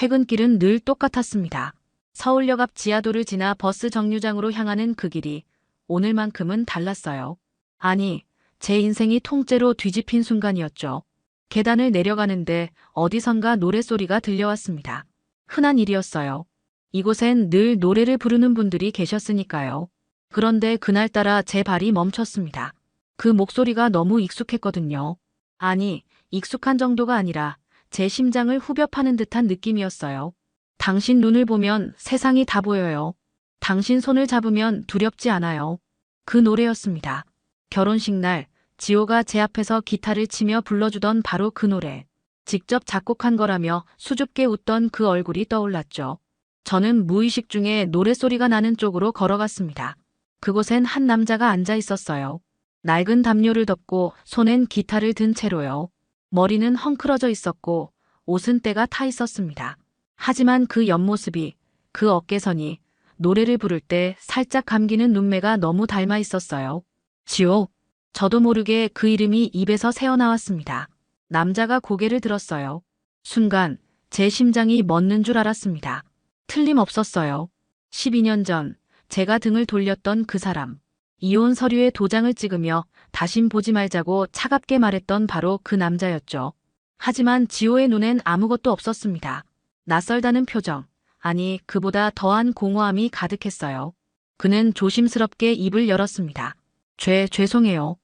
퇴근길은 늘 똑같았습니다. 서울역 앞 지하도를 지나 버스 정류장으로 향하는 그 길이 오늘만큼은 달랐어요. 아니, 제 인생이 통째로 뒤집힌 순간이었죠. 계단을 내려가는데 어디선가 노랫소리가 들려왔습니다. 흔한 일이었어요. 이곳엔 늘 노래를 부르는 분들이 계셨으니까요. 그런데 그날따라 제 발이 멈췄습니다. 그 목소리가 너무 익숙했거든요. 아니, 익숙한 정도가 아니라 제 심장을 후벼 파는 듯한 느낌이었어요. 당신 눈을 보면 세상이 다 보여요. 당신 손을 잡으면 두렵지 않아요. 그 노래였습니다. 결혼식 날 지호가 제 앞에서 기타를 치며 불러주던 바로 그 노래. 직접 작곡한 거라며 수줍게 웃던 그 얼굴이 떠올랐죠. 저는 무의식 중에 노랫소리가 나는 쪽으로 걸어갔습니다. 그곳엔 한 남자가 앉아 있었어요. 낡은 담요를 덮고 손엔 기타를 든 채로요. 머리는 헝클어져 있었고 옷은 때가 타 있었습니다. 하지만 그 옆모습이, 그 어깨선이 노래를 부를 때 살짝 감기는 눈매가 너무 닮아 있었어요. 지호. 저도 모르게 그 이름이 입에서 새어나왔습니다. 남자가 고개를 들었어요. 순간 제 심장이 멎는 줄 알았습니다. 틀림없었어요. 12년 전 제가 등을 돌렸던 그 사람. 이혼 서류에 도장을 찍으며 다신 보지 말자고 차갑게 말했던 바로 그 남자였죠. 하지만 지호의 눈엔 아무것도 없었습니다. 낯설다는 표정, 아니 그보다 더한 공허함이 가득했어요. 그는 조심스럽게 입을 열었습니다. 죄송해요.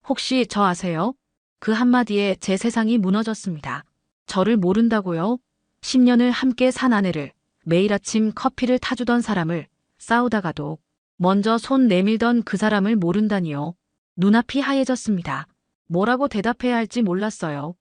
혹시 저 아세요? 그 한마디에 제 세상이 무너졌습니다. 저를 모른다고요? 10년을 함께 산 아내를, 매일 아침 커피를 타주던 사람을, 싸우다가도 먼저 손 내밀던 그 사람을 모른다니요. 눈앞이 하얘졌습니다. 뭐라고 대답해야 할지 몰랐어요.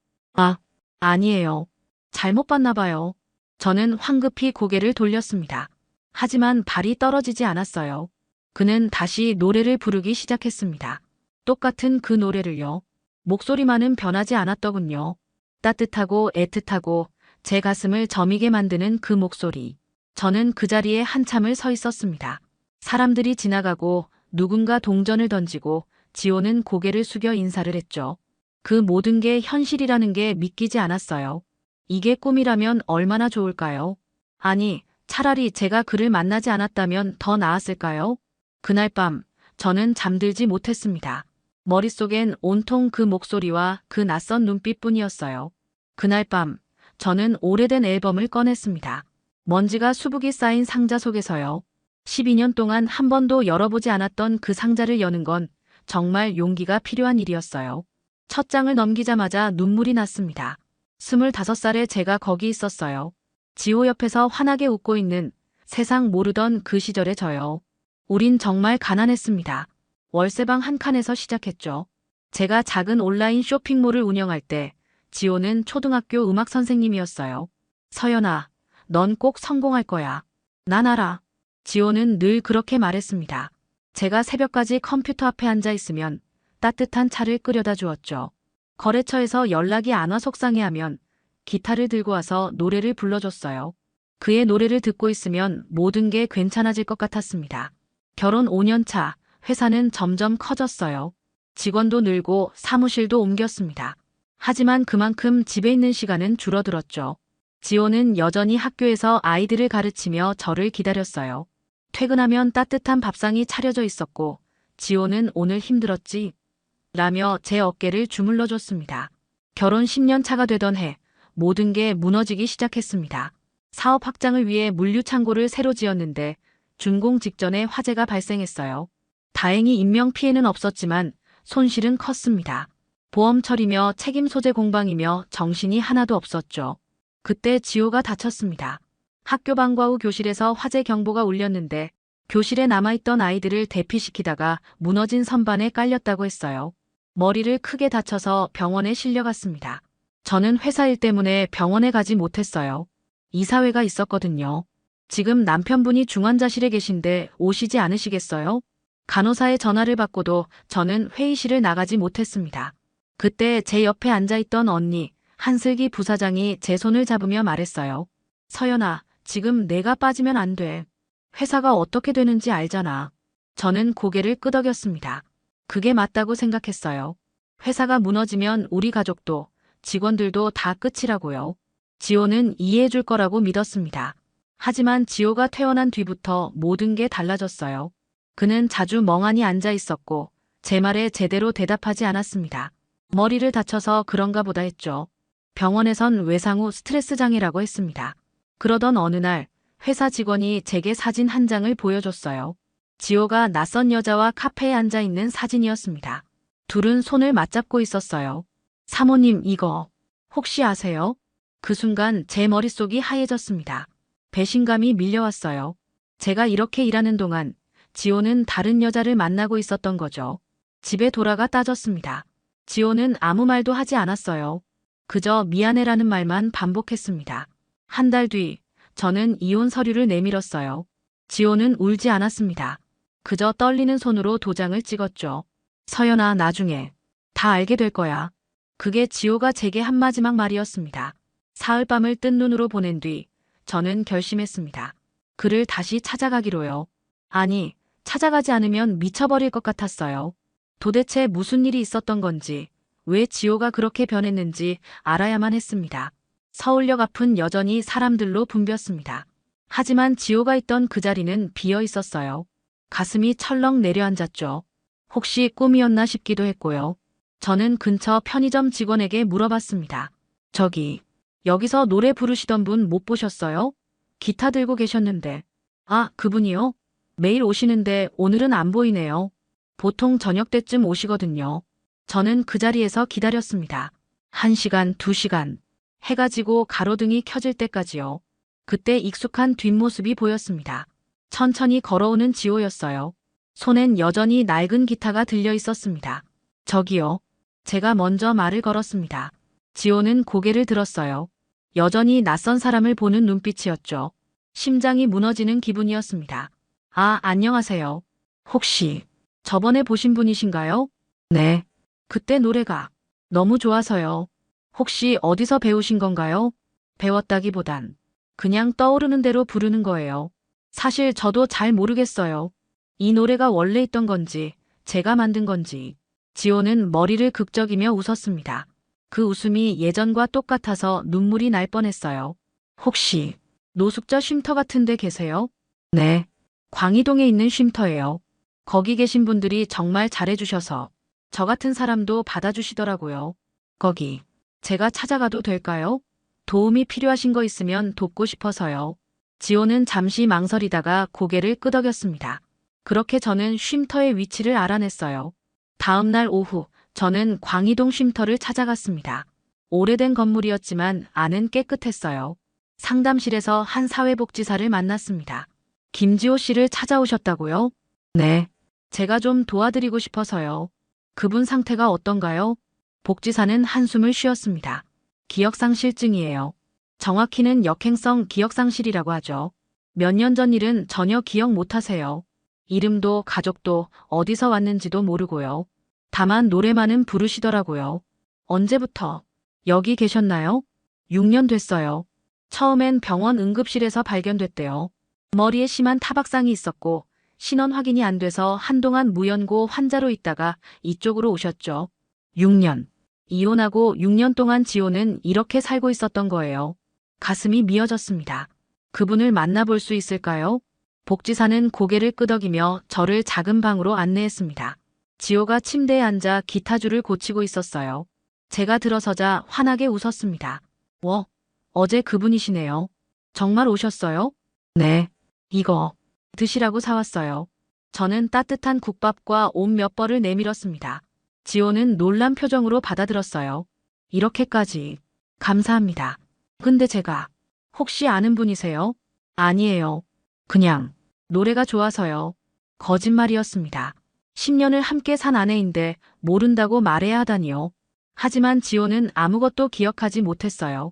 아니에요. 잘못 봤나 봐요. 저는 황급히 고개를 돌렸습니다. 하지만 발이 떨어지지 않았어요. 그는 다시 노래를 부르기 시작했습니다. 똑같은 그 노래를요. 목소리만은 변하지 않았더군요. 따뜻하고 애틋하고 제 가슴을 저미게 만드는 그 목소리. 저는 그 자리에 한참을 서 있었습니다. 사람들이 지나가고 누군가 동전을 던지고 지호는 고개를 숙여 인사를 했죠. 그 모든 게 현실이라는 게 믿기지 않았어요. 이게 꿈이라면 얼마나 좋을까요? 아니, 차라리 제가 그를 만나지 않았다면 더 나았을까요? 그날 밤 저는 잠들지 못했습니다. 머릿속엔 온통 그 목소리와 그 낯선 눈빛뿐이었어요. 그날 밤 저는 오래된 앨범을 꺼냈습니다. 먼지가 수북이 쌓인 상자 속에서요. 12년 동안 한 번도 열어보지 않았던 그 상자를 여는 건 정말 용기가 필요한 일이었어요. 첫 장을 넘기자마자 눈물이 났습니다. 25살에 제가 거기 있었어요. 지호 옆에서 환하게 웃고 있는 세상 모르던 그 시절의 저요. 우린 정말 가난했습니다. 월세방 한 칸에서 시작했죠. 제가 작은 온라인 쇼핑몰을 운영할 때 지호는 초등학교 음악 선생님이었어요. 서연아, 넌 꼭 성공할 거야. 난 알아. 지호는 늘 그렇게 말했습니다. 제가 새벽까지 컴퓨터 앞에 앉아 있으면 따뜻한 차를 끓여다 주었죠. 거래처에서 연락이 안 와 속상해하면 기타를 들고 와서 노래를 불러줬어요. 그의 노래를 듣고 있으면 모든 게 괜찮아질 것 같았습니다. 결혼 5년 차, 회사는 점점 커졌어요. 직원도 늘고 사무실도 옮겼습니다. 하지만 그만큼 집에 있는 시간은 줄어들었죠. 지호는 여전히 학교에서 아이들을 가르치며 저를 기다렸어요. 퇴근하면 따뜻한 밥상이 차려져 있었고 지호는 오늘 힘들었지? 라며 제 어깨를 주물러 줬습니다. 결혼 10년 차가 되던 해 모든 게 무너지기 시작했습니다. 사업 확장을 위해 물류창고를 새로 지었는데 준공 직전에 화재가 발생했어요. 다행히 인명피해는 없었지만 손실은 컸습니다. 보험 처리며 책임 소재 공방이며 정신이 하나도 없었죠. 그때 지호가 다쳤습니다. 학교 방과 후 교실에서 화재 경보가 울렸는데 교실에 남아있던 아이들을 대피시키다가 무너진 선반에 깔렸다고 했어요. 머리를 크게 다쳐서 병원에 실려갔습니다. 저는 회사 일 때문에 병원에 가지 못했어요. 이사회가 있었거든요. 지금 남편분이 중환자실에 계신데 오시지 않으시겠어요? 간호사의 전화를 받고도 저는 회의실을 나가지 못했습니다. 그때 제 옆에 앉아있던 언니, 한슬기 부사장이 제 손을 잡으며 말했어요. 서연아, 지금 내가 빠지면 안 돼. 회사가 어떻게 되는지 알잖아. 저는 고개를 끄덕였습니다. 그게 맞다고 생각했어요. 회사가 무너지면 우리 가족도, 직원들도 다 끝이라고요. 지호는 이해해줄 거라고 믿었습니다. 하지만 지호가 퇴원한 뒤부터 모든 게 달라졌어요. 그는 자주 멍하니 앉아 있었고 제 말에 제대로 대답하지 않았습니다. 머리를 다쳐서 그런가 보다 했죠. 병원에선 외상 후 스트레스 장애라고 했습니다. 그러던 어느 날 회사 직원이 제게 사진 한 장을 보여줬어요. 지호가 낯선 여자와 카페에 앉아 있는 사진이었습니다. 둘은 손을 맞잡고 있었어요. 사모님, 이거 혹시 아세요? 그 순간 제 머릿속이 하얘졌습니다. 배신감이 밀려왔어요. 제가 이렇게 일하는 동안 지호는 다른 여자를 만나고 있었던 거죠. 집에 돌아가 따졌습니다. 지호는 아무 말도 하지 않았어요. 그저 미안해라는 말만 반복했습니다. 한 달 뒤, 저는 이혼 서류를 내밀었어요. 지호는 울지 않았습니다. 그저 떨리는 손으로 도장을 찍었죠. 서연아, 나중에 다 알게 될 거야. 그게 지호가 제게 한 마지막 말이었습니다. 사흘밤을 뜬 눈으로 보낸 뒤 저는 결심했습니다. 그를 다시 찾아가기로요. 아니, 찾아가지 않으면 미쳐버릴 것 같았어요. 도대체 무슨 일이 있었던 건지, 왜 지호가 그렇게 변했는지 알아야만 했습니다. 서울역 앞은 여전히 사람들로 붐볐습니다. 하지만 지호가 있던 그 자리는 비어 있었어요. 가슴이 철렁 내려앉았죠. 혹시 꿈이었나 싶기도 했고요. 저는 근처 편의점 직원에게 물어봤습니다. 저기, 여기서 노래 부르시던 분 못 보셨어요? 기타 들고 계셨는데. 아, 그분이요? 매일 오시는데 오늘은 안 보이네요. 보통 저녁 때쯤 오시거든요. 저는 그 자리에서 기다렸습니다. 1시간, 2시간. 해가 지고 가로등이 켜질 때까지요. 그때 익숙한 뒷모습이 보였습니다. 천천히 걸어오는 지호였어요. 손엔 여전히 낡은 기타가 들려 있었습니다. 저기요. 제가 먼저 말을 걸었습니다. 지호는 고개를 들었어요. 여전히 낯선 사람을 보는 눈빛이었죠. 심장이 무너지는 기분이었습니다. 아, 안녕하세요. 혹시 저번에 보신 분이신가요? 네. 그때 노래가 너무 좋아서요. 혹시 어디서 배우신 건가요? 배웠다기보단 그냥 떠오르는 대로 부르는 거예요. 사실 저도 잘 모르겠어요. 이 노래가 원래 있던 건지 제가 만든 건지. 지호는 머리를 극적이며 웃었습니다. 그 웃음이 예전과 똑같아서 눈물이 날 뻔했어요. 혹시 노숙자 쉼터 같은 데 계세요? 네. 광희동에 있는 쉼터예요. 거기 계신 분들이 정말 잘해주셔서 저 같은 사람도 받아주시더라고요. 거기 제가 찾아가도 될까요? 도움이 필요하신 거 있으면 돕고 싶어서요. 지호는 잠시 망설이다가 고개를 끄덕였습니다. 그렇게 저는 쉼터의 위치를 알아냈어요. 다음 날 오후 저는 광희동 쉼터를 찾아갔습니다. 오래된 건물이었지만 안은 깨끗했어요. 상담실에서 한 사회복지사를 만났습니다. 김지호 씨를 찾아오셨다고요? 네. 제가 좀 도와드리고 싶어서요. 그분 상태가 어떤가요? 복지사는 한숨을 쉬었습니다. 기억상실증이에요. 정확히는 역행성 기억상실이라고 하죠. 몇 년 전 일은 전혀 기억 못하세요. 이름도 가족도 어디서 왔는지도 모르고요. 다만 노래만은 부르시더라고요. 언제부터 여기 계셨나요? 6년 됐어요. 처음엔 병원 응급실에서 발견됐대요. 머리에 심한 타박상이 있었고 신원 확인이 안 돼서 한동안 무연고 환자로 있다가 이쪽으로 오셨죠. 6년. 이혼하고 6년 동안 지호는 이렇게 살고 있었던 거예요. 가슴이 미어졌습니다. 그분을 만나볼 수 있을까요? 복지사는 고개를 끄덕이며 저를 작은 방으로 안내했습니다. 지호가 침대에 앉아 기타줄을 고치고 있었어요. 제가 들어서자 환하게 웃었습니다. 어제 그분이시네요. 정말 오셨어요? 네. 이거 드시라고 사왔어요. 저는 따뜻한 국밥과 옷 몇 벌을 내밀었습니다. 지호는 놀란 표정으로 받아들었어요. 이렇게까지. 감사합니다. 근데 제가 혹시 아는 분이세요? 아니에요. 그냥 노래가 좋아서요. 거짓말이었습니다. 10년을 함께 산 아내인데 모른다고 말해야 하다니요. 하지만 지호는 아무것도 기억하지 못했어요.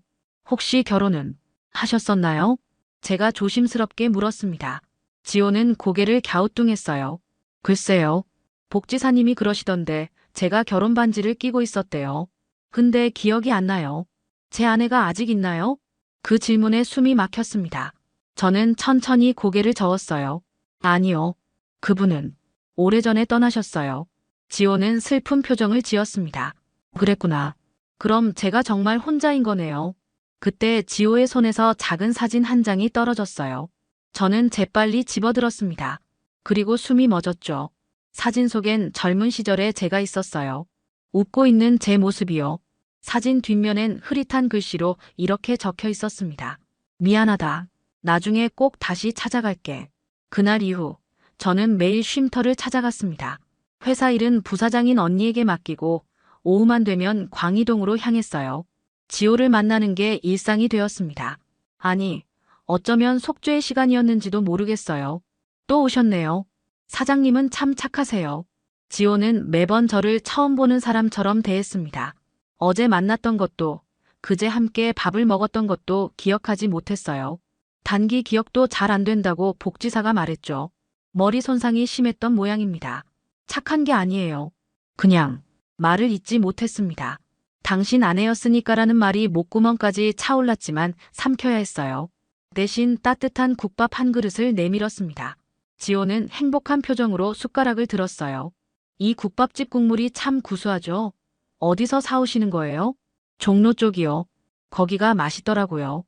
혹시 결혼은 하셨었나요? 제가 조심스럽게 물었습니다. 지호는 고개를 갸우뚱했어요. 글쎄요. 복지사님이 그러시던데 제가 결혼 반지를 끼고 있었대요. 근데 기억이 안 나요. 제 아내가 아직 있나요? 그 질문에 숨이 막혔습니다. 저는 천천히 고개를 저었어요. 아니요. 그분은 오래전에 떠나셨어요. 지호는 슬픈 표정을 지었습니다. 그랬구나. 그럼 제가 정말 혼자인 거네요. 그때 지호의 손에서 작은 사진 한 장이 떨어졌어요. 저는 재빨리 집어들었습니다. 그리고 숨이 멎었죠. 사진 속엔 젊은 시절의 제가 있었어요. 웃고 있는 제 모습이요. 사진 뒷면엔 흐릿한 글씨로 이렇게 적혀 있었습니다. 미안하다. 나중에 꼭 다시 찾아갈게. 그날 이후 저는 매일 쉼터를 찾아갔습니다. 회사 일은 부사장인 언니에게 맡기고 오후만 되면 광희동으로 향했어요. 지호를 만나는 게 일상이 되었습니다. 아니, 어쩌면 속죄의 시간이었는지도 모르겠어요. 또 오셨네요. 사장님은 참 착하세요. 지호는 매번 저를 처음 보는 사람처럼 대했습니다. 어제 만났던 것도, 그제 함께 밥을 먹었던 것도 기억하지 못했어요. 단기 기억도 잘 안 된다고 복지사가 말했죠. 머리 손상이 심했던 모양입니다. 착한 게 아니에요. 그냥 말을 잇지 못했습니다. 당신 아내였으니까라는 말이 목구멍까지 차올랐지만 삼켜야 했어요. 대신 따뜻한 국밥 한 그릇을 내밀었습니다. 지호는 행복한 표정으로 숟가락을 들었어요. 이 국밥집 국물이 참 구수하죠? 어디서 사오시는 거예요? 종로 쪽이요. 거기가 맛있더라고요.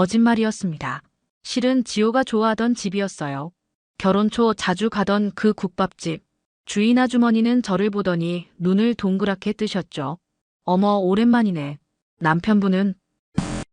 거짓말이었습니다. 실은 지호가 좋아하던 집이었어요. 결혼 초 자주 가던 그 국밥집. 주인 아주머니는 저를 보더니 눈을 동그랗게 뜨셨죠. 어머, 오랜만이네. 남편분은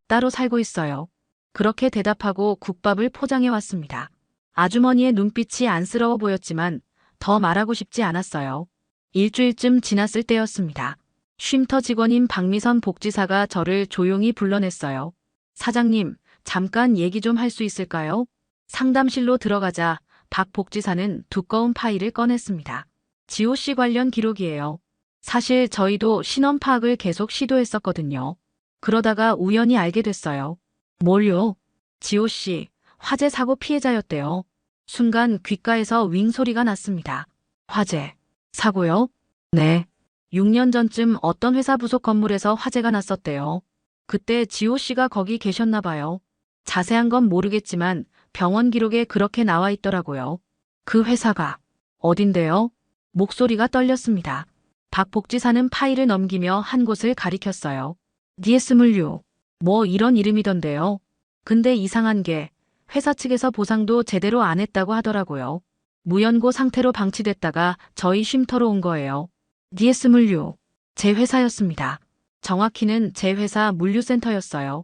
따로 살고 있어요. 그렇게 대답하고 국밥을 포장해 왔습니다. 아주머니의 눈빛이 안쓰러워 보였지만 더 말하고 싶지 않았어요. 일주일쯤 지났을 때였습니다. 쉼터 직원인 박미선 복지사가 저를 조용히 불러냈어요. 사장님, 잠깐 얘기 좀 할 수 있을까요? 상담실로 들어가자 박 복지사는 두꺼운 파일을 꺼냈습니다. 지호 씨 관련 기록이에요. 사실 저희도 신원 파악을 계속 시도했었거든요. 그러다가 우연히 알게 됐어요. 뭘요? 지호 씨, 화재 사고 피해자였대요. 순간 귓가에서 윙 소리가 났습니다. 화재, 사고요? 네. 6년 전쯤 어떤 회사 부속 건물에서 화재가 났었대요. 그때 지호 씨가 거기 계셨나 봐요. 자세한 건 모르겠지만 병원 기록에 그렇게 나와 있더라고요. 그 회사가 어딘데요? 목소리가 떨렸습니다. 박 복지사는 파일을 넘기며 한 곳을 가리켰어요. DS물류. 뭐 이런 이름이던데요. 근데 이상한 게 회사 측에서 보상도 제대로 안 했다고 하더라고요. 무연고 상태로 방치됐다가 저희 쉼터로 온 거예요. DS물류. 제 회사였습니다. 정확히는 제 회사 물류센터였어요.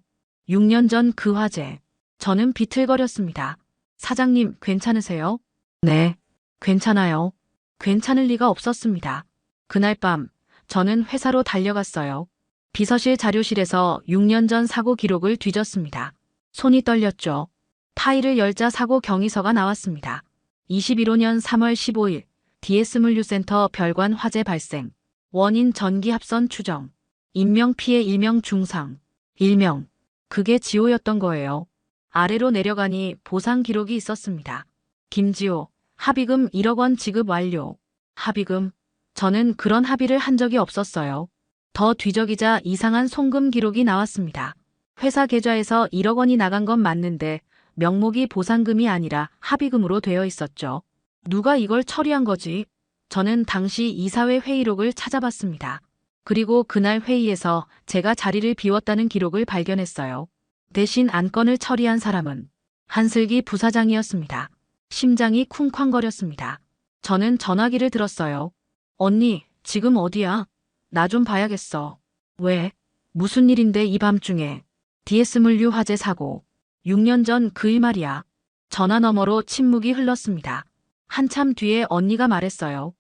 6년 전 그 화재. 저는 비틀거렸습니다. 사장님, 괜찮으세요? 네, 괜찮아요. 괜찮을 리가 없었습니다. 그날 밤, 저는 회사로 달려갔어요. 비서실 자료실에서 6년 전 사고 기록을 뒤졌습니다. 손이 떨렸죠. 파일을 열자 사고 경위서가 나왔습니다. 21호년 3월 15일, DS물류센터 별관 화재 발생. 원인 전기 합선 추정. 인명피해 1명 중상. 1명. 그게 지호였던 거예요. 아래로 내려가니 보상 기록이 있었습니다. 김지호, 합의금 1억 원 지급 완료. 합의금. 저는 그런 합의를 한 적이 없었어요. 더 뒤적이자 이상한 송금 기록이 나왔습니다. 회사 계좌에서 1억 원이 나간 건 맞는데 명목이 보상금이 아니라 합의금으로 되어 있었죠. 누가 이걸 처리한 거지? 저는 당시 이사회 회의록을 찾아봤습니다. 그리고 그날 회의에서 제가 자리를 비웠다는 기록을 발견했어요. 대신 안건을 처리한 사람은 한슬기 부사장이었습니다. 심장이 쿵쾅거렸습니다. 저는 전화기를 들었어요. 언니, 지금 어디야? 나 좀 봐야겠어. 왜? 무슨 일인데 이 밤중에? DS물류 화재 사고. 6년 전 그 일 말이야. 전화 너머로 침묵이 흘렀습니다. 한참 뒤에 언니가 말했어요.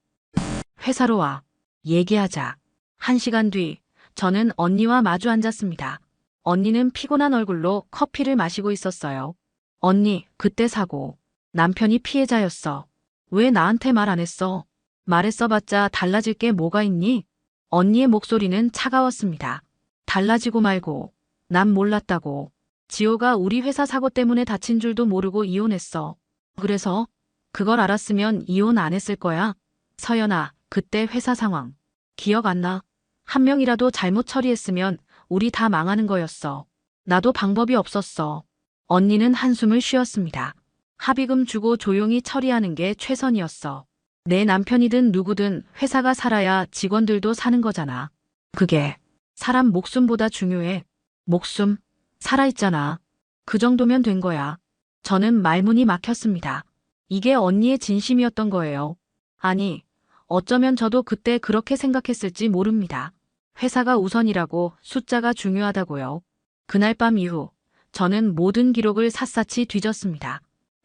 회사로 와. 얘기하자. 1시간 뒤, 저는 언니와 마주 앉았습니다. 언니는 피곤한 얼굴로 커피를 마시고 있었어요. 언니, 그때 사고. 남편이 피해자였어. 왜 나한테 말 안 했어? 말했어봤자 달라질 게 뭐가 있니? 언니의 목소리는 차가웠습니다. 달라지고 말고. 난 몰랐다고. 지호가 우리 회사 사고 때문에 다친 줄도 모르고 이혼했어. 그래서? 그걸 알았으면 이혼 안 했을 거야? 서연아, 그때 회사 상황. 기억 안 나? 한 명이라도 잘못 처리했으면 우리 다 망하는 거였어. 나도 방법이 없었어. 언니는 한숨을 쉬었습니다. 합의금 주고 조용히 처리하는 게 최선이었어. 내 남편이든 누구든 회사가 살아야 직원들도 사는 거잖아. 그게 사람 목숨보다 중요해. 목숨? 살아있잖아. 그 정도면 된 거야. 저는 말문이 막혔습니다. 이게 언니의 진심이었던 거예요. 아니, 어쩌면 저도 그때 그렇게 생각했을지 모릅니다. 회사가 우선이라고 숫자가 중요하다고요. 그날 밤 이후 저는 모든 기록을 샅샅이 뒤졌습니다.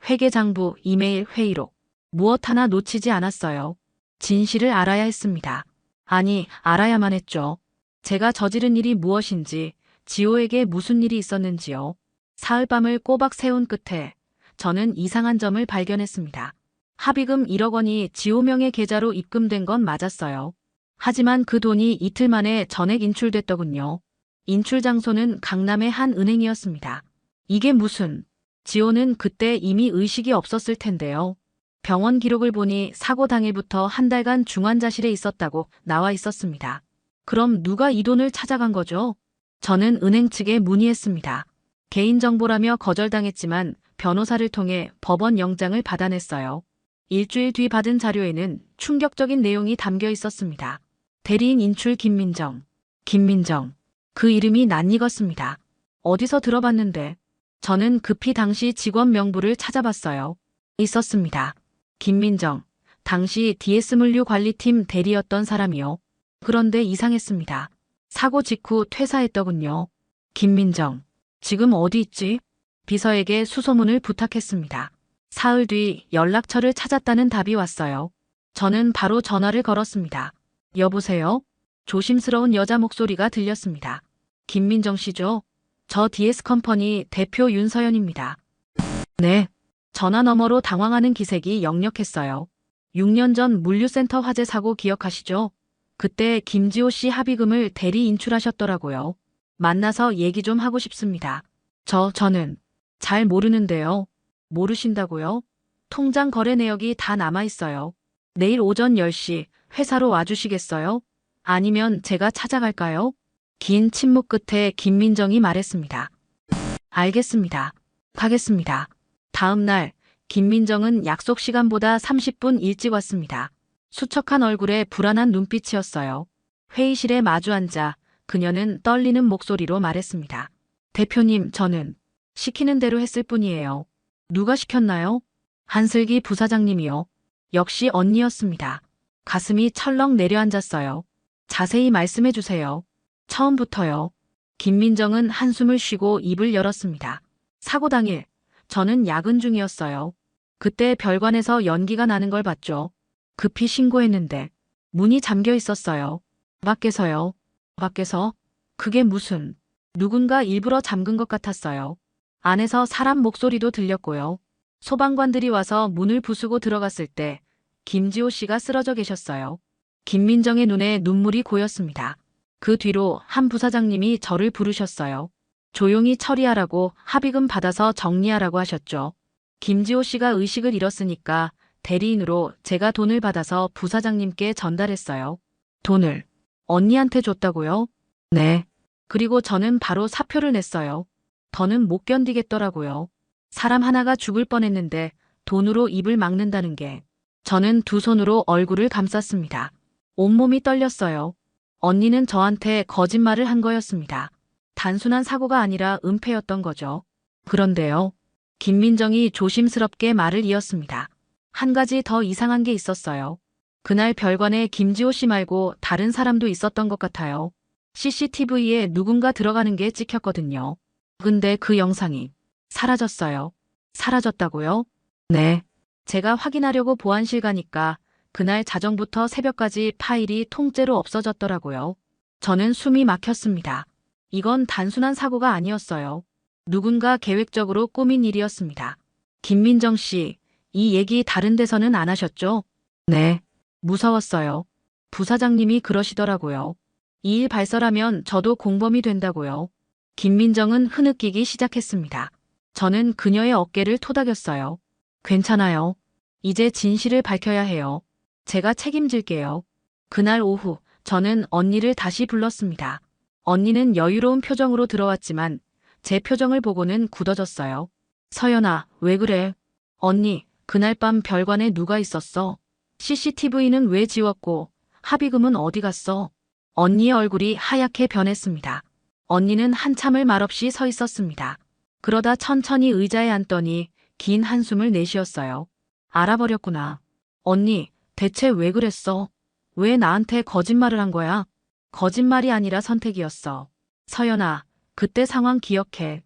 회계장부, 이메일, 회의록. 무엇 하나 놓치지 않았어요. 진실을 알아야 했습니다. 아니, 알아야만 했죠. 제가 저지른 일이 무엇인지, 지호에게 무슨 일이 있었는지요. 사흘밤을 꼬박 세운 끝에 저는 이상한 점을 발견했습니다. 합의금 1억 원이 지호명의 계좌로 입금된 건 맞았어요. 하지만 그 돈이 이틀 만에 전액 인출됐더군요. 인출 장소는 강남의 한 은행이었습니다. 이게 무슨... 지호는 그때 이미 의식이 없었을 텐데요. 병원 기록을 보니 사고 당일부터 한 달간 중환자실에 있었다고 나와 있었습니다. 그럼 누가 이 돈을 찾아간 거죠? 저는 은행 측에 문의했습니다. 개인정보라며 거절당했지만 변호사를 통해 법원 영장을 받아냈어요. 일주일 뒤 받은 자료에는 충격적인 내용이 담겨 있었습니다. 대리인 인출 김민정. 김민정. 그 이름이 낯익었습니다. 어디서 들어봤는데. 저는 급히 당시 직원 명부를 찾아봤어요. 있었습니다. 김민정. 당시 DS물류 관리팀 대리였던 사람이요. 그런데 이상했습니다. 사고 직후 퇴사했더군요. 김민정. 지금 어디 있지? 비서에게 수소문을 부탁했습니다. 사흘 뒤 연락처를 찾았다는 답이 왔어요. 저는 바로 전화를 걸었습니다. 여보세요? 조심스러운 여자 목소리가 들렸습니다. 김민정 씨죠? 저 DS컴퍼니 대표 윤서연입니다. 네. 전화 너머로 당황하는 기색이 역력했어요. 6년 전 물류센터 화재 사고 기억하시죠? 그때 김지호 씨 합의금을 대리 인출하셨더라고요. 만나서 얘기 좀 하고 싶습니다. 저는 잘 모르는데요. 모르신다고요? 통장 거래 내역이 다 남아있어요. 내일 오전 10시 회사로 와주시겠어요? 아니면 제가 찾아갈까요? 긴 침묵 끝에 김민정이 말했습니다. 알겠습니다. 가겠습니다. 다음 날 김민정은 약속 시간보다 30분 일찍 왔습니다. 수척한 얼굴에 불안한 눈빛이었어요. 회의실에 마주 앉아 그녀는 떨리는 목소리로 말했습니다. 대표님, 저는 시키는 대로 했을 뿐이에요. 누가 시켰나요? 한슬기 부사장님이요. 역시 언니였습니다. 가슴이 철렁 내려앉았어요. 자세히 말씀해 주세요. 처음부터요. 김민정은 한숨을 쉬고 입을 열었습니다. 사고 당일, 저는 야근 중이었어요. 그때 별관에서 연기가 나는 걸 봤죠. 급히 신고했는데 문이 잠겨 있었어요. 밖에서요. 밖에서? 그게 무슨... 누군가 일부러 잠근 것 같았어요. 안에서 사람 목소리도 들렸고요. 소방관들이 와서 문을 부수고 들어갔을 때 김지호 씨가 쓰러져 계셨어요. 김민정의 눈에 눈물이 고였습니다. 그 뒤로 한 부사장님이 저를 부르셨어요. 조용히 처리하라고 합의금 받아서 정리하라고 하셨죠. 김지호 씨가 의식을 잃었으니까 대리인으로 제가 돈을 받아서 부사장님께 전달했어요. 돈을 언니한테 줬다고요? 네. 그리고 저는 바로 사표를 냈어요. 더는 못 견디겠더라고요. 사람 하나가 죽을 뻔했는데 돈으로 입을 막는다는 게. 저는 두 손으로 얼굴을 감쌌습니다. 온몸이 떨렸어요. 언니는 저한테 거짓말을 한 거였습니다. 단순한 사고가 아니라 은폐였던 거죠. 그런데요. 김민정이 조심스럽게 말을 이었습니다. 한 가지 더 이상한 게 있었어요. 그날 별관에 김지호 씨 말고 다른 사람도 있었던 것 같아요. CCTV에 누군가 들어가는 게 찍혔거든요. 근데 그 영상이 사라졌어요. 사라졌다고요? 네. 제가 확인하려고 보안실 가니까 그날 자정부터 새벽까지 파일이 통째로 없어졌더라고요. 저는 숨이 막혔습니다. 이건 단순한 사고가 아니었어요. 누군가 계획적으로 꾸민 일이었습니다. 김민정 씨, 이 얘기 다른 데서는 안 하셨죠? 네. 무서웠어요. 부사장님이 그러시더라고요. 이 일 발설하면 저도 공범이 된다고요. 김민정은 흐느끼기 시작했습니다. 저는 그녀의 어깨를 토닥였어요. 괜찮아요. 이제 진실을 밝혀야 해요. 제가 책임질게요. 그날 오후 저는 언니를 다시 불렀습니다. 언니는 여유로운 표정으로 들어왔지만 제 표정을 보고는 굳어졌어요. 서연아, 왜 그래? 언니, 그날 밤 별관에 누가 있었어? CCTV는 왜 지웠고 합의금은 어디 갔어? 언니의 얼굴이 하얗게 변했습니다. 언니는 한참을 말없이 서 있었습니다. 그러다 천천히 의자에 앉더니 긴 한숨을 내쉬었어요. 알아버렸구나. 언니, 대체 왜 그랬어? 왜 나한테 거짓말을 한 거야? 거짓말이 아니라 선택이었어. 서연아, 그때 상황 기억해.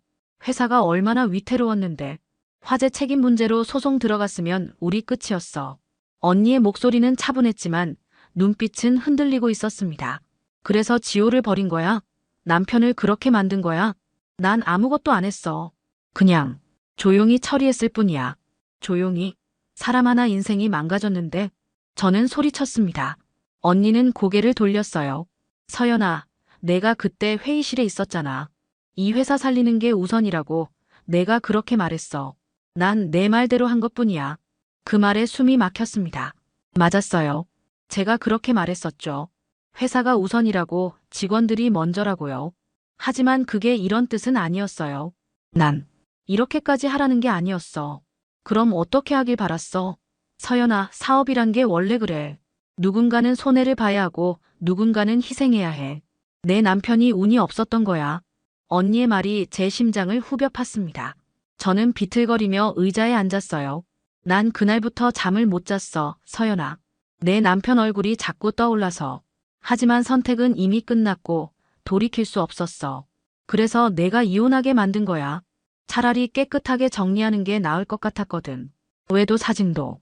회사가 얼마나 위태로웠는데. 화재 책임 문제로 소송 들어갔으면 우리 끝이었어. 언니의 목소리는 차분했지만 눈빛은 흔들리고 있었습니다. 그래서 지호를 버린 거야? 남편을 그렇게 만든 거야? 난 아무것도 안 했어. 그냥 조용히 처리했을 뿐이야. 조용히. 사람 하나 인생이 망가졌는데. 저는 소리쳤습니다. 언니는 고개를 돌렸어요. 서연아, 내가 그때 회의실에 있었잖아. 이 회사 살리는 게 우선이라고 내가 그렇게 말했어. 난 내 말대로 한 것뿐이야. 그 말에 숨이 막혔습니다. 맞았어요. 제가 그렇게 말했었죠. 회사가 우선이라고, 직원들이 먼저라고요. 하지만 그게 이런 뜻은 아니었어요. 난 이렇게까지 하라는 게 아니었어. 그럼 어떻게 하길 바랐어? 서연아, 사업이란 게 원래 그래. 누군가는 손해를 봐야 하고 누군가는 희생해야 해. 내 남편이 운이 없었던 거야. 언니의 말이 제 심장을 후벼 팠습니다. 저는 비틀거리며 의자에 앉았어요. 난 그날부터 잠을 못 잤어, 서연아. 내 남편 얼굴이 자꾸 떠올라서. 하지만 선택은 이미 끝났고 돌이킬 수 없었어. 그래서 내가 이혼하게 만든 거야. 차라리 깨끗하게 정리하는 게 나을 것 같았거든. 외도 사진도.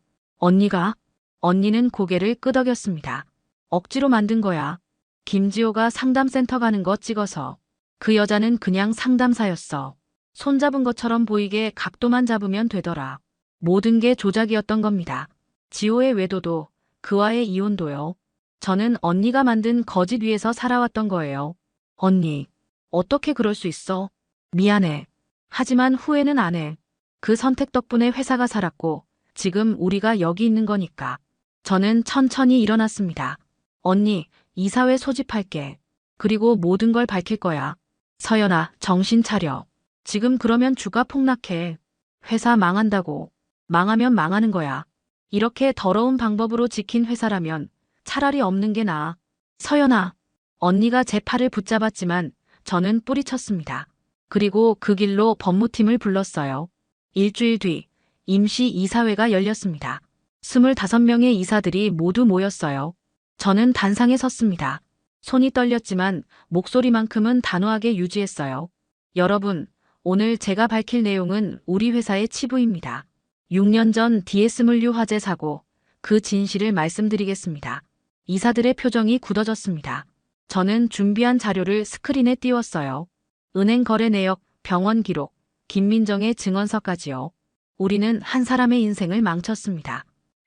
언니는 고개를 끄덕였습니다. 억지로 만든 거야. 김지호가 상담센터 가는 거 찍어서. 그 여자는 그냥 상담사였어. 손잡은 것처럼 보이게 각도만 잡으면 되더라. 모든 게 조작이었던 겁니다. 지호의 외도도, 그와의 이혼도요. 저는 언니가 만든 거짓 위에서 살아왔던 거예요. 언니, 어떻게 그럴 수 있어? 미안해. 하지만 후회는 안 해. 그 선택 덕분에 회사가 살았고, 지금 우리가 여기 있는 거니까. 저는 천천히 일어났습니다. 언니, 이사회 소집할게. 그리고 모든 걸 밝힐 거야. 서연아, 정신 차려. 지금 그러면 주가 폭락해. 회사 망한다고. 망하면 망하는 거야. 이렇게 더러운 방법으로 지킨 회사라면 차라리 없는 게 나아. 서연아. 언니가 제 팔을 붙잡았지만 저는 뿌리쳤습니다. 그리고 그 길로 법무팀을 불렀어요. 일주일 뒤 임시 이사회가 열렸습니다. 25명의 이사들이 모두 모였어요. 저는 단상에 섰습니다. 손이 떨렸지만 목소리만큼은 단호하게 유지했어요. 여러분, 오늘 제가 밝힐 내용은 우리 회사의 치부입니다. 6년 전 DS물류 화재 사고, 그 진실을 말씀드리겠습니다. 이사들의 표정이 굳어졌습니다. 저는 준비한 자료를 스크린에 띄웠어요. 은행 거래 내역, 병원 기록, 김민정의 증언서까지요. 우리는 한 사람의 인생을 망쳤습니다.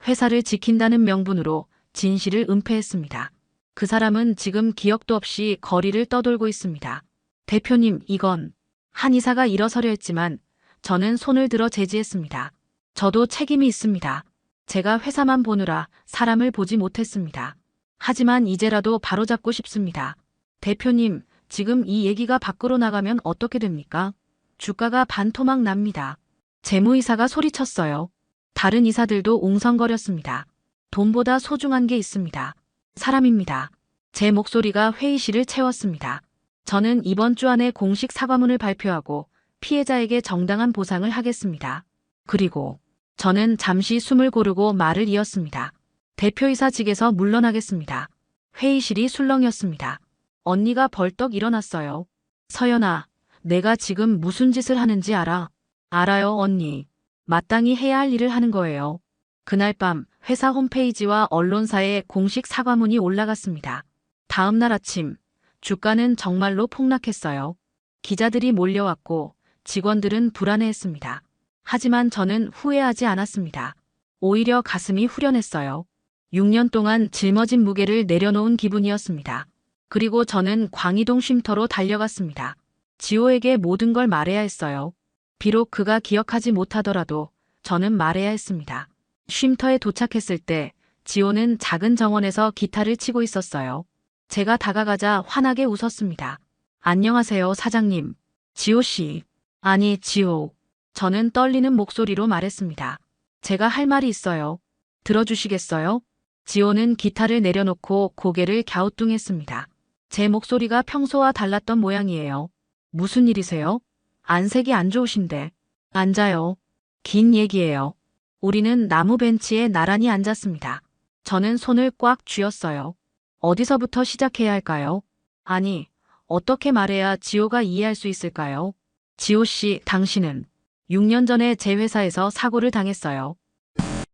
회사를 지킨다는 명분으로 진실을 은폐했습니다. 그 사람은 지금 기억도 없이 거리를 떠돌고 있습니다. 대표님, 이건 한 이사가 일어서려 했지만 저는 손을 들어 제지했습니다. 저도 책임이 있습니다. 제가 회사만 보느라 사람을 보지 못했습니다. 하지만 이제라도 바로잡고 싶습니다. 대표님, 지금 이 얘기가 밖으로 나가면 어떻게 됩니까? 주가가 반토막 납니다. 재무이사가 소리쳤어요. 다른 이사들도 웅성거렸습니다. 돈보다 소중한 게 있습니다. 사람입니다. 제 목소리가 회의실을 채웠습니다. 저는 이번 주 안에 공식 사과문을 발표하고 피해자에게 정당한 보상을 하겠습니다. 그리고 저는 잠시 숨을 고르고 말을 이었습니다. 대표이사직에서 물러나겠습니다. 회의실이 술렁였습니다. 언니가 벌떡 일어났어요. 서연아, 내가 지금 무슨 짓을 하는지 알아? 알아요, 언니. 마땅히 해야 할 일을 하는 거예요. 그날 밤 회사 홈페이지와 언론사에 공식 사과문이 올라갔습니다. 다음 날 아침, 주가는 정말로 폭락했어요. 기자들이 몰려왔고 직원들은 불안해했습니다. 하지만 저는 후회하지 않았습니다. 오히려 가슴이 후련했어요. 6년 동안 짊어진 무게를 내려놓은 기분이었습니다. 그리고 저는 광희동 쉼터로 달려갔습니다. 지호에게 모든 걸 말해야 했어요. 비록 그가 기억하지 못하더라도 저는 말해야 했습니다. 쉼터에 도착했을 때 지호는 작은 정원에서 기타를 치고 있었어요. 제가 다가가자 환하게 웃었습니다. 안녕하세요, 사장님. 지호 씨. 아니, 지호. 저는 떨리는 목소리로 말했습니다. 제가 할 말이 있어요. 들어주시겠어요? 지호는 기타를 내려놓고 고개를 갸우뚱했습니다. 제 목소리가 평소와 달랐던 모양이에요. 무슨 일이세요? 안색이 안 좋으신데. 앉아요. 긴 얘기예요. 우리는 나무 벤치에 나란히 앉았습니다. 저는 손을 꽉 쥐었어요. 어디서부터 시작해야 할까요? 아니, 어떻게 말해야 지호가 이해할 수 있을까요? 지호 씨, 당신은 6년 전에 제 회사에서 사고를 당했어요.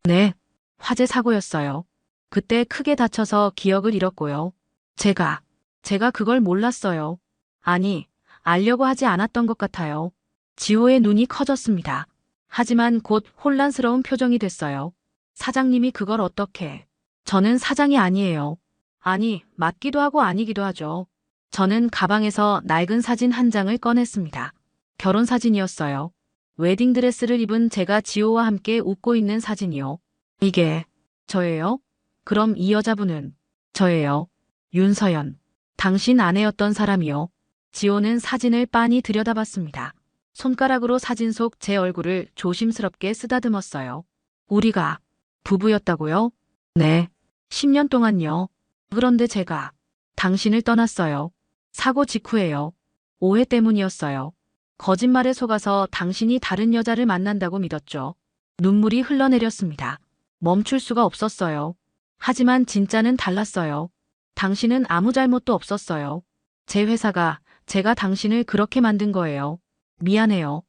네, 화재 사고였어요. 그때 크게 다쳐서 기억을 잃었고요. 제가 그걸 몰랐어요. 아니, 알려고 하지 않았던 것 같아요. 지호의 눈이 커졌습니다. 하지만 곧 혼란스러운 표정이 됐어요. 사장님이 그걸 어떻게? 저는 사장이 아니에요. 아니, 맞기도 하고 아니기도 하죠. 저는 가방에서 낡은 사진 한 장을 꺼냈습니다. 결혼 사진이었어요. 웨딩드레스를 입은 제가 지호와 함께 웃고 있는 사진이요. 이게 저예요? 그럼 이 여자분은 저예요. 윤서연. 당신 아내였던 사람이요. 지호는 사진을 빤히 들여다봤습니다. 손가락으로 사진 속 제 얼굴을 조심스럽게 쓰다듬었어요. 우리가 부부였다고요? 네. 10년 동안요. 그런데 제가 당신을 떠났어요. 사고 직후에요. 오해 때문이었어요. 거짓말에 속아서 당신이 다른 여자를 만난다고 믿었죠. 눈물이 흘러내렸습니다. 멈출 수가 없었어요. 하지만 진짜는 달랐어요. 당신은 아무 잘못도 없었어요. 제 회사가 제가 당신을 그렇게 만든 거예요. 미안해요.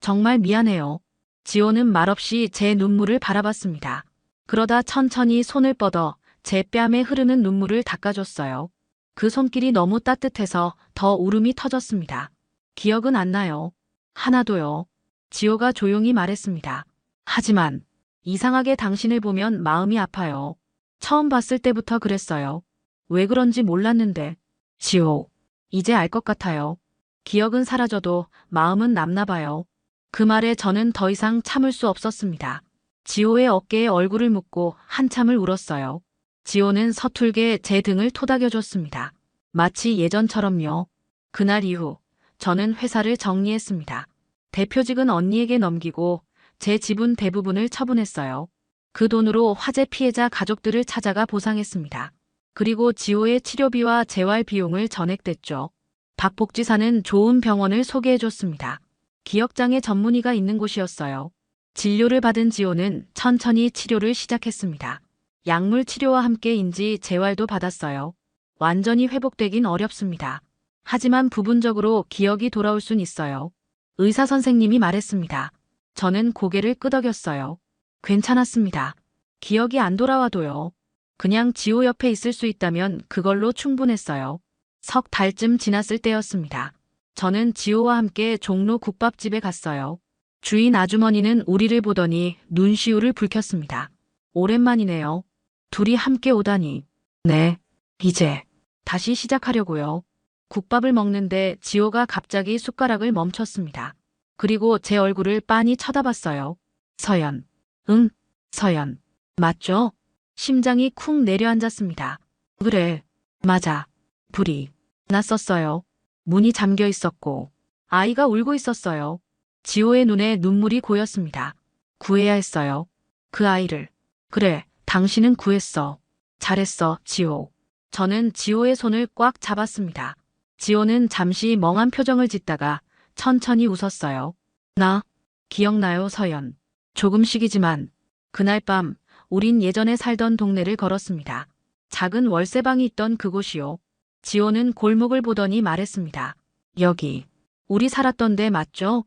정말 미안해요. 지호는 말없이 제 눈물을 바라봤습니다. 그러다 천천히 손을 뻗어 제 뺨에 흐르는 눈물을 닦아줬어요. 그 손길이 너무 따뜻해서 더 울음이 터졌습니다. 기억은 안 나요. 하나도요. 지호가 조용히 말했습니다. 하지만 이상하게 당신을 보면 마음이 아파요. 처음 봤을 때부터 그랬어요. 왜 그런지 몰랐는데. 지호, 이제 알 것 같아요. 기억은 사라져도 마음은 남나 봐요. 그 말에 저는 더 이상 참을 수 없었습니다. 지호의 어깨에 얼굴을 묻고 한참을 울었어요. 지호는 서툴게 제 등을 토닥여줬습니다. 마치 예전처럼요. 그날 이후 저는 회사를 정리했습니다. 대표직은 언니에게 넘기고 제 지분 대부분을 처분했어요. 그 돈으로 화재 피해자 가족들을 찾아가 보상했습니다. 그리고 지호의 치료비와 재활 비용을 전액됐죠. 박 복지사는 좋은 병원을 소개해줬습니다. 기억장애 전문의가 있는 곳이었어요. 진료를 받은 지호는 천천히 치료를 시작했습니다. 약물 치료와 함께 인지 재활도 받았어요. 완전히 회복되긴 어렵습니다. 하지만 부분적으로 기억이 돌아올 순 있어요. 의사 선생님이 말했습니다. 저는 고개를 끄덕였어요. 괜찮았습니다. 기억이 안 돌아와도요. 그냥 지호 옆에 있을 수 있다면 그걸로 충분했어요. 석 달쯤 지났을 때였습니다. 저는 지호와 함께 종로 국밥집에 갔어요. 주인 아주머니는 우리를 보더니 눈시울을 붉혔습니다. 오랜만이네요. 둘이 함께 오다니. 네, 이제 다시 시작하려고요. 국밥을 먹는데 지호가 갑자기 숟가락을 멈췄습니다. 그리고 제 얼굴을 빤히 쳐다봤어요. 서연. 응, 서연. 맞죠? 심장이 쿵 내려앉았습니다. 그래, 맞아. 불이 났었어요. 문이 잠겨 있었고 아이가 울고 있었어요. 지호의 눈에 눈물이 고였습니다. 구해야 했어요. 그 아이를. 그래, 당신은 구했어. 잘했어, 지호. 저는 지호의 손을 꽉 잡았습니다. 지호는 잠시 멍한 표정을 짓다가 천천히 웃었어요. 나 기억나요, 서연. 조금씩이지만 그날 밤 우린 예전에 살던 동네를 걸었습니다. 작은 월세방이 있던 그곳이요. 지호는 골목을 보더니 말했습니다. 여기 우리 살았던 데 맞죠?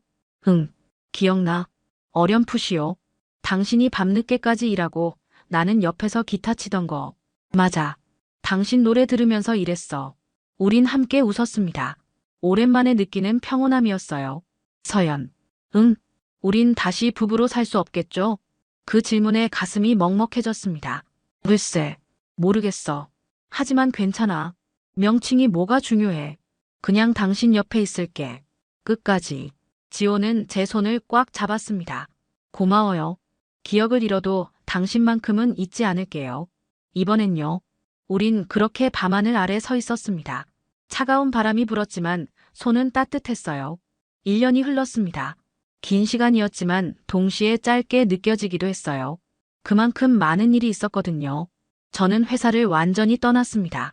응, 기억나. 어렴풋이요. 당신이 밤늦게까지 일하고 나는 옆에서 기타 치던 거. 맞아. 당신 노래 들으면서 일했어. 우린 함께 웃었습니다. 오랜만에 느끼는 평온함이었어요. 서연. 응, 우린 다시 부부로 살 수 없겠죠? 그 질문에 가슴이 먹먹해졌습니다. 글쎄, 모르겠어. 하지만 괜찮아. 명칭이 뭐가 중요해. 그냥 당신 옆에 있을게. 끝까지. 지호는 제 손을 꽉 잡았습니다. 고마워요. 기억을 잃어도 당신만큼은 잊지 않을게요. 이번엔요. 우린 그렇게 밤하늘 아래 서 있었습니다. 차가운 바람이 불었지만 손은 따뜻했어요. 1년이 흘렀습니다. 긴 시간이었지만 동시에 짧게 느껴지기도 했어요. 그만큼 많은 일이 있었거든요. 저는 회사를 완전히 떠났습니다.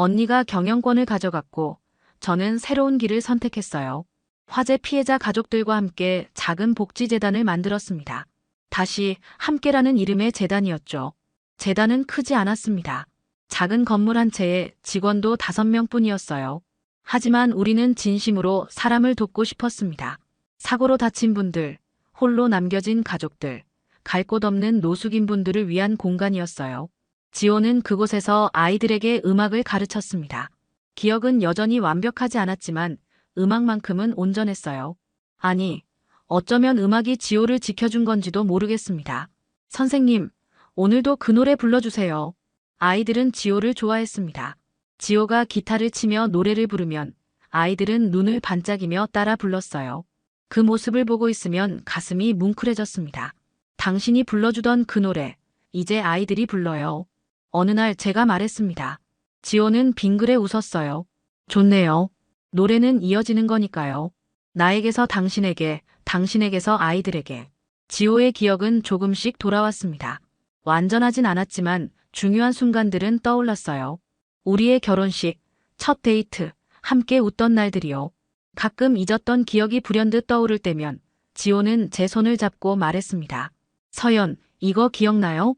언니가 경영권을 가져갔고 저는 새로운 길을 선택했어요. 화재 피해자 가족들과 함께 작은 복지재단을 만들었습니다. 다시 함께라는 이름의 재단이었죠. 재단은 크지 않았습니다. 작은 건물 한 채에 직원도 5명뿐이었어요. 하지만 우리는 진심으로 사람을 돕고 싶었습니다. 사고로 다친 분들, 홀로 남겨진 가족들, 갈 곳 없는 노숙인 분들을 위한 공간이었어요. 지호는 그곳에서 아이들에게 음악을 가르쳤습니다. 기억은 여전히 완벽하지 않았지만 음악만큼은 온전했어요. 아니, 어쩌면 음악이 지호를 지켜준 건지도 모르겠습니다. 선생님, 오늘도 그 노래 불러주세요. 아이들은 지호를 좋아했습니다. 지호가 기타를 치며 노래를 부르면 아이들은 눈을 반짝이며 따라 불렀어요. 그 모습을 보고 있으면 가슴이 뭉클해졌습니다. 당신이 불러주던 그 노래, 이제 아이들이 불러요. 어느 날 제가 말했습니다. 지호는 빙그레 웃었어요. 좋네요. 노래는 이어지는 거니까요. 나에게서 당신에게, 당신에게서 아이들에게. 지호의 기억은 조금씩 돌아왔습니다. 완전하진 않았지만 중요한 순간들은 떠올랐어요. 우리의 결혼식, 첫 데이트, 함께 웃던 날들이요. 가끔 잊었던 기억이 불현듯 떠오를 때면 지호는 제 손을 잡고 말했습니다. 서연, 이거 기억나요?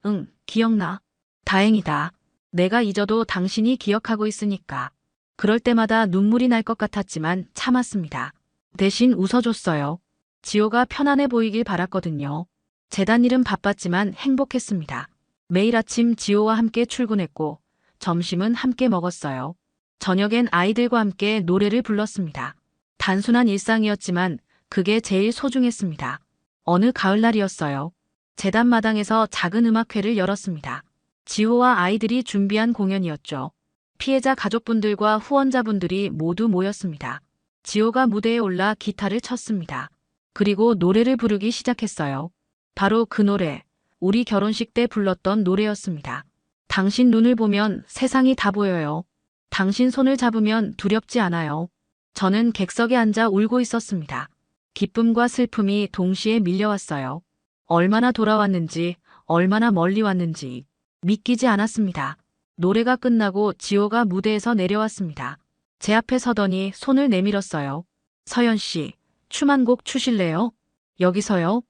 응, 기억나. 다행이다. 내가 잊어도 당신이 기억하고 있으니까. 그럴 때마다 눈물이 날 것 같았지만 참았습니다. 대신 웃어줬어요. 지호가 편안해 보이길 바랐거든요. 재단 일은 바빴지만 행복했습니다. 매일 아침 지호와 함께 출근했고 점심은 함께 먹었어요. 저녁엔 아이들과 함께 노래를 불렀습니다. 단순한 일상이었지만 그게 제일 소중했습니다. 어느 가을날이었어요. 재단 마당에서 작은 음악회를 열었습니다. 지호와 아이들이 준비한 공연이었죠. 피해자 가족분들과 후원자분들이 모두 모였습니다. 지호가 무대에 올라 기타를 쳤습니다. 그리고 노래를 부르기 시작했어요. 바로 그 노래, 우리 결혼식 때 불렀던 노래였습니다. 당신 눈을 보면 세상이 다 보여요. 당신 손을 잡으면 두렵지 않아요. 저는 객석에 앉아 울고 있었습니다. 기쁨과 슬픔이 동시에 밀려왔어요. 얼마나 돌아왔는지, 얼마나 멀리 왔는지 믿기지 않았습니다. 노래가 끝나고 지호가 무대에서 내려왔습니다. 제 앞에 서더니 손을 내밀었어요. 서연 씨, 춤 한 곡 추실래요? 여기서요?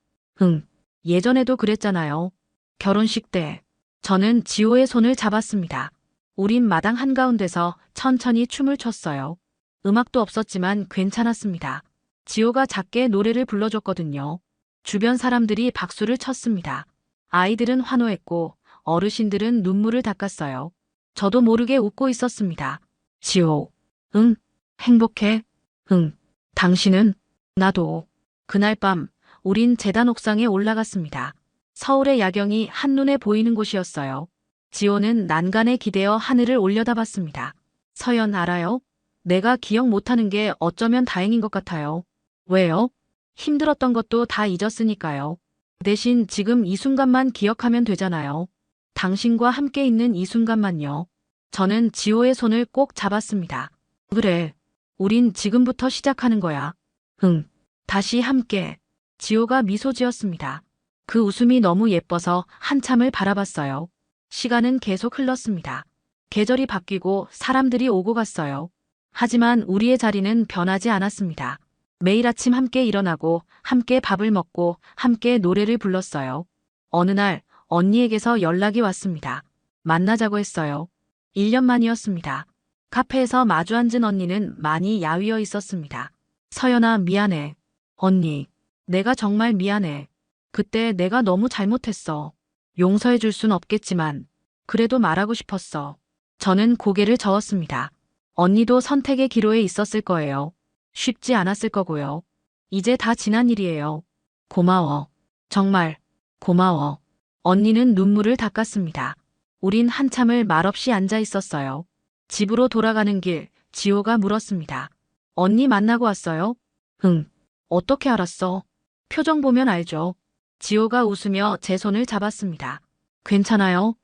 응, 예전에도 그랬잖아요. 결혼식 때. 저는 지호의 손을 잡았습니다. 우린 마당 한가운데서 천천히 춤을 췄어요. 음악도 없었지만 괜찮았습니다. 지호가 작게 노래를 불러줬거든요. 주변 사람들이 박수를 쳤습니다. 아이들은 환호했고 어르신들은 눈물을 닦았어요. 저도 모르게 웃고 있었습니다. 지호. 응. 행복해. 응. 당신은? 나도. 그날 밤 우린 재단 옥상에 올라갔습니다. 서울의 야경이 한눈에 보이는 곳이었어요. 지호는 난간에 기대어 하늘을 올려다봤습니다. 서연 알아요? 내가 기억 못하는 게 어쩌면 다행인 것 같아요. 왜요? 힘들었던 것도 다 잊었으니까요. 대신 지금 이 순간만 기억하면 되잖아요. 당신과 함께 있는 이 순간만요. 저는 지호의 손을 꼭 잡았습니다. 그래. 우린 지금부터 시작하는 거야. 응. 다시 함께. 지호가 미소 지었습니다. 그 웃음이 너무 예뻐서 한참을 바라봤어요. 시간은 계속 흘렀습니다. 계절이 바뀌고 사람들이 오고 갔어요. 하지만 우리의 자리는 변하지 않았습니다. 매일 아침 함께 일어나고 함께 밥을 먹고 함께 노래를 불렀어요. 어느 날 언니에게서 연락이 왔습니다. 만나자고 했어요. 1년 만이었습니다. 카페에서 마주 앉은 언니는 많이 야위어 있었습니다. 서연아, 미안해. 언니, 내가 정말 미안해. 그때 내가 너무 잘못했어. 용서해 줄 순 없겠지만 그래도 말하고 싶었어. 저는 고개를 저었습니다. 언니도 선택의 기로에 있었을 거예요. 쉽지 않았을 거고요. 이제 다 지난 일이에요. 고마워. 정말 고마워. 언니는 눈물을 닦았습니다. 우린 한참을 말없이 앉아 있었어요. 집으로 돌아가는 길, 지호가 물었습니다. 언니 만나고 왔어요? 응. 어떻게 알았어? 표정 보면 알죠. 지호가 웃으며 제 손을 잡았습니다. 괜찮아요?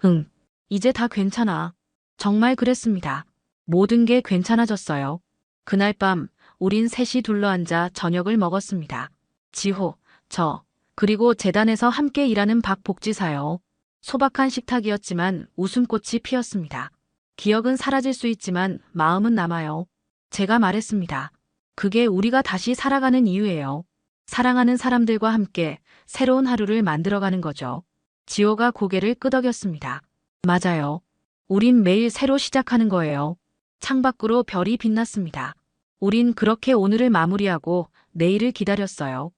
응. 이제 다 괜찮아. 정말 그랬습니다. 모든 게 괜찮아졌어요. 그날 밤 우린 셋이 둘러앉아 저녁을 먹었습니다. 지호, 저, 그리고 재단에서 함께 일하는 박 복지사요. 소박한 식탁이었지만 웃음꽃이 피었습니다. 기억은 사라질 수 있지만 마음은 남아요. 제가 말했습니다. 그게 우리가 다시 살아가는 이유예요. 사랑하는 사람들과 함께 새로운 하루를 만들어가는 거죠. 지호가 고개를 끄덕였습니다. 맞아요. 우린 매일 새로 시작하는 거예요. 창밖으로 별이 빛났습니다. 우린 그렇게 오늘을 마무리하고 내일을 기다렸어요.